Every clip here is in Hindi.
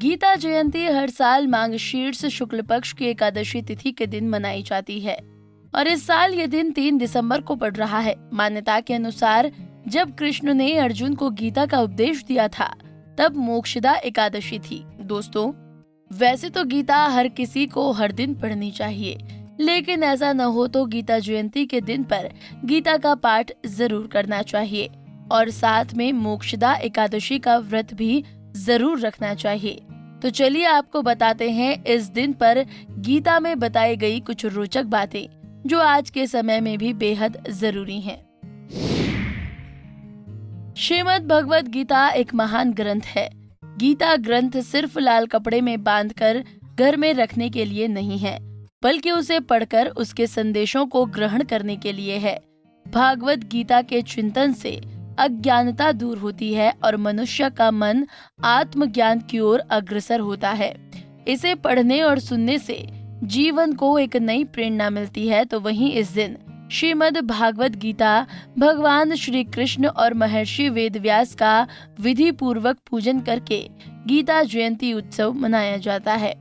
गीता जयंती हर साल मार्गशीर्ष शुक्ल पक्ष की एकादशी तिथि के दिन मनाई जाती है और इस साल ये दिन 3 दिसंबर को पड़ रहा है। मान्यता के अनुसार जब कृष्ण ने अर्जुन को गीता का उपदेश दिया था तब मोक्षदा एकादशी थी। दोस्तों, वैसे तो गीता हर किसी को हर दिन पढ़नी चाहिए, लेकिन ऐसा न हो तो गीता जयंती के दिन पर गीता का पाठ जरूर करना चाहिए और साथ में मोक्षदा एकादशी का व्रत भी जरूर रखना चाहिए। तो चलिए आपको बताते हैं इस दिन पर गीता में बताई गई कुछ रोचक बातें जो आज के समय में भी बेहद जरूरी हैं। श्रीमद् भगवद गीता एक महान ग्रंथ है। गीता ग्रंथ सिर्फ लाल कपड़े में बांधकर घर में रखने के लिए नहीं है, बल्कि उसे पढ़कर उसके संदेशों को ग्रहण करने के लिए है। भागवत गीता के चिंतन से अज्ञानता दूर होती है और मनुष्य का मन आत्मज्ञान की ओर अग्रसर होता है। इसे पढ़ने और सुनने से जीवन को एक नई प्रेरणा मिलती है। तो वहीं इस दिन श्रीमद् भागवत गीता भगवान श्री कृष्ण और महर्षि वेदव्यास का विधि पूर्वक पूजन करके गीता जयंती उत्सव मनाया जाता है।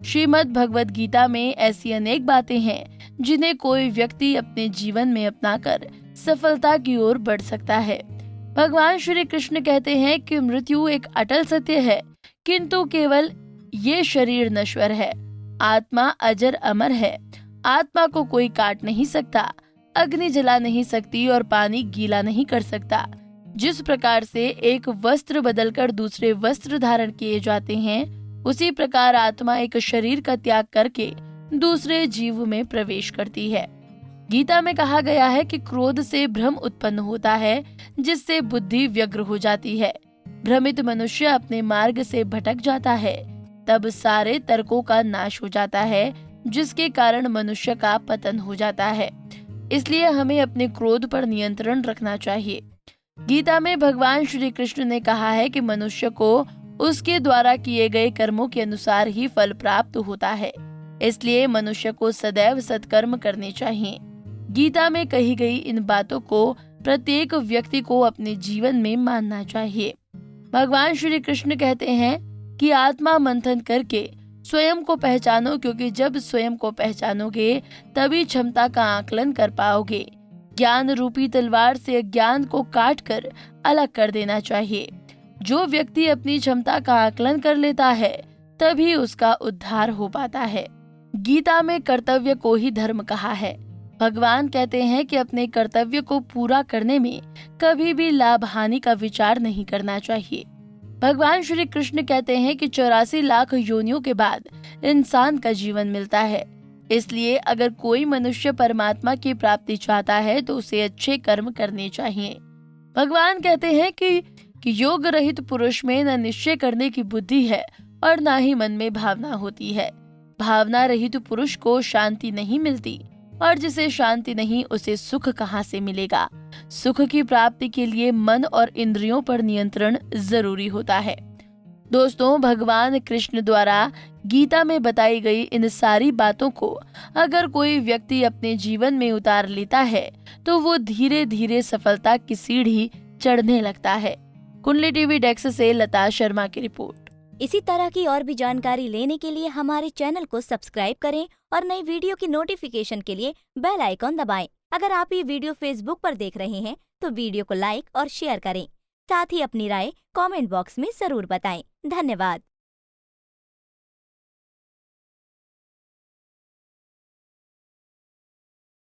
श्रीमद् भगवत गीता में ऐसी अनेक बातें हैं जिन्हें कोई व्यक्ति अपने जीवन में अपनाकर सफलता की ओर बढ़ सकता है। भगवान श्री कृष्ण कहते हैं कि मृत्यु एक अटल सत्य है, किंतु केवल ये शरीर नश्वर है, आत्मा अजर अमर है। आत्मा को कोई काट नहीं सकता, अग्नि जला नहीं सकती और पानी गीला नहीं कर सकता। जिस प्रकार से एक वस्त्र बदलकर दूसरे वस्त्र धारण किए जाते हैं, उसी प्रकार आत्मा एक शरीर का त्याग करके दूसरे जीव में प्रवेश करती है। गीता में कहा गया है कि क्रोध से भ्रम उत्पन्न होता है, जिससे बुद्धि व्यग्र हो जाती है। भ्रमित मनुष्य अपने मार्ग से भटक जाता है, तब सारे तर्कों का नाश हो जाता है, जिसके कारण मनुष्य का पतन हो जाता है। इसलिए हमें अपने क्रोध पर नियंत्रण रखना चाहिए। गीता में भगवान श्री कृष्ण ने कहा है कि मनुष्य को उसके द्वारा किए गए कर्मों के अनुसार ही फल प्राप्त होता है। इसलिए मनुष्य को सदैव सत्कर्म करने चाहिए। गीता में कही गई इन बातों को प्रत्येक व्यक्ति को अपने जीवन में मानना चाहिए। भगवान श्री कृष्ण कहते हैं कि आत्मा मंथन करके स्वयं को पहचानो, क्योंकि जब स्वयं को पहचानोगे तभी क्षमता का आकलन कर पाओगे। ज्ञान रूपी तलवार से अज्ञान को काट कर अलग कर देना चाहिए। जो व्यक्ति अपनी क्षमता का आकलन कर लेता है तभी उसका उद्धार हो पाता है। गीता में कर्तव्य को ही धर्म कहा है। भगवान कहते हैं कि अपने कर्तव्य को पूरा करने में कभी भी लाभ हानि का विचार नहीं करना चाहिए। भगवान श्री कृष्ण कहते हैं कि 84 लाख योनियों के बाद इंसान का जीवन मिलता है। इसलिए अगर कोई मनुष्य परमात्मा की प्राप्ति चाहता है तो उसे अच्छे कर्म करने चाहिए। भगवान कहते हैं कि योग रहित पुरुष में न निश्चय करने की बुद्धि है और न ही मन में भावना होती है। भावना रहित पुरुष को शांति नहीं मिलती और जिसे शांति नहीं उसे सुख कहाँ से मिलेगा। सुख की प्राप्ति के लिए मन और इंद्रियों पर नियंत्रण जरूरी होता है। दोस्तों, भगवान कृष्ण द्वारा गीता में बताई गई इन सारी बातों को अगर कोई व्यक्ति अपने जीवन में उतार लेता है तो वो धीरे धीरे सफलता की सीढ़ी चढ़ने लगता है। कुंडली टीवी डेस्क से लता शर्मा की रिपोर्ट। इसी तरह की और भी जानकारी लेने के लिए हमारे चैनल को सब्सक्राइब करें और नई वीडियो की नोटिफिकेशन के लिए बेल आइकॉन दबाएं। अगर आप ये वीडियो फेसबुक पर देख रहे हैं तो वीडियो को लाइक और शेयर करें। साथ ही अपनी राय कमेंट बॉक्स में जरूर बताएं। धन्यवाद।